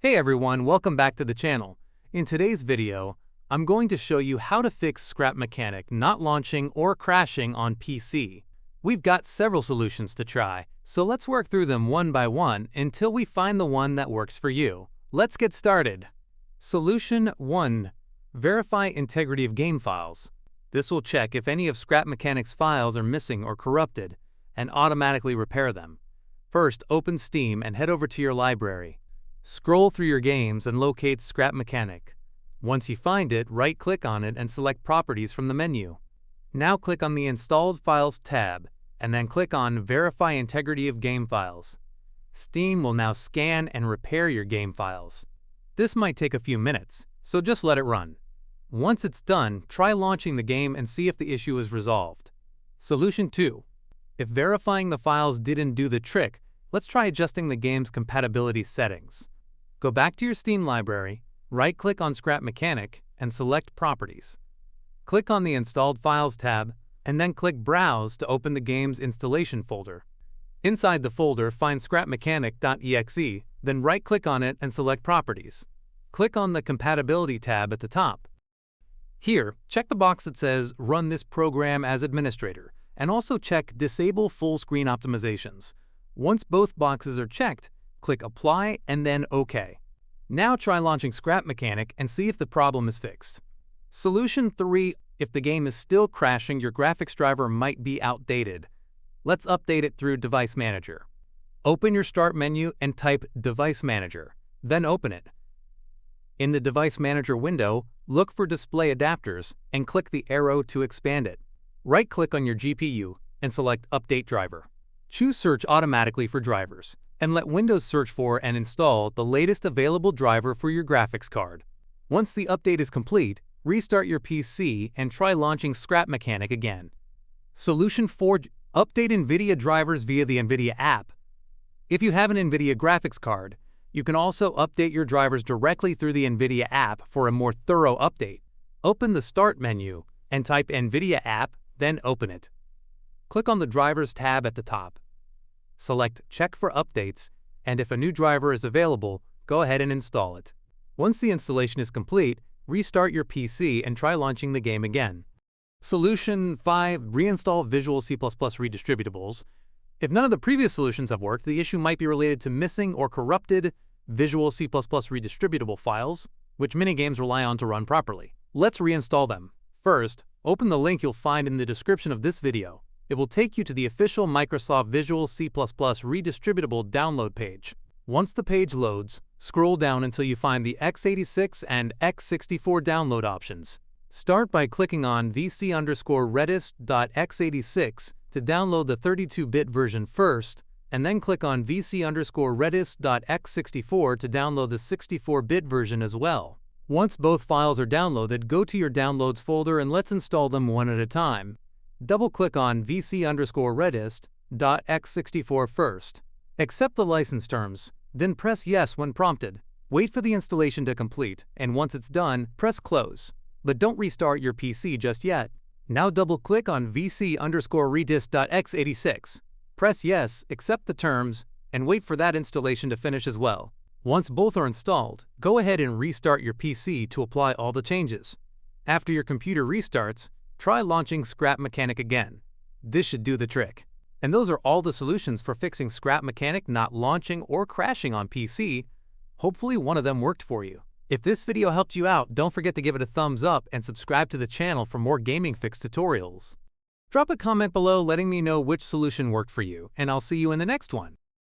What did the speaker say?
Hey everyone, welcome back to the channel. In today's video, I'm going to show you how to fix Scrap Mechanic not launching or crashing on PC. We've got several solutions to try, so let's work through them one by one until we find the one that works for you. Let's get started. Solution 1. Verify integrity of game files. This will check if any of Scrap Mechanic's files are missing or corrupted, and automatically repair them. First, open Steam and head over to your library. Scroll through your games and locate Scrap Mechanic. Once you find it, right-click on it and select Properties from the menu. Now click on the Installed Files tab, and then click on Verify Integrity of Game Files. Steam will now scan and repair your game files. This might take a few minutes, so just let it run. Once it's done, try launching the game and see if the issue is resolved. Solution 2. If verifying the files didn't do the trick, let's try adjusting the game's compatibility settings. Go back to your Steam library, right-click on Scrap Mechanic, and select Properties. Click on the Installed Files tab, and then click Browse to open the game's installation folder. Inside the folder, find scrapmechanic.exe, then right-click on it and select Properties. Click on the Compatibility tab at the top. Here, check the box that says Run this program as administrator, and also check Disable Full Screen Optimizations. Once both boxes are checked, click Apply and then OK. Now try launching Scrap Mechanic and see if the problem is fixed. Solution 3. If the game is still crashing, your graphics driver might be outdated. Let's update it through Device Manager. Open your Start menu and type Device Manager, then open it. In the Device Manager window, look for Display Adapters and click the arrow to expand it. Right-click on your GPU and select Update Driver. Choose Search automatically for drivers, and let Windows search for and install the latest available driver for your graphics card. Once the update is complete, restart your PC and try launching Scrap Mechanic again. Solution 4. Update NVIDIA drivers via the NVIDIA app. If you have an NVIDIA graphics card, you can also update your drivers directly through the NVIDIA app for a more thorough update. Open the Start menu and type NVIDIA app, then open it. Click on the Drivers tab at the top. Select Check for Updates, and if a new driver is available, go ahead and install it. Once the installation is complete, restart your PC and try launching the game again. Solution 5. Reinstall Visual C++ redistributables. If none of the previous solutions have worked, the issue might be related to missing or corrupted Visual C++ redistributable files, which many games rely on to run properly. Let's reinstall them. First, open the link you'll find in the description of this video. It will take you to the official Microsoft Visual C++ redistributable download page. Once the page loads, scroll down until you find the x86 and x64 download options. Start by clicking on vc_redis.x86 to download the 32-bit version first, and then click on vc_redis.x64 to download the 64-bit version as well. Once both files are downloaded, go to your Downloads folder and let's install them one at a time. Double-click on vc_redis.x64 first. Accept the license terms, then press Yes when prompted. Wait for the installation to complete, and once it's done, press Close. But don't restart your PC just yet. Now double-click on vc_redis.x86. Press Yes, accept the terms, and wait for that installation to finish as well. Once both are installed, go ahead and restart your PC to apply all the changes. After your computer restarts, try launching Scrap Mechanic again. This should do the trick. And those are all the solutions for fixing Scrap Mechanic not launching or crashing on PC. Hopefully one of them worked for you. If this video helped you out, don't forget to give it a thumbs up and subscribe to the channel for more gaming fix tutorials. Drop a comment below letting me know which solution worked for you, and I'll see you in the next one.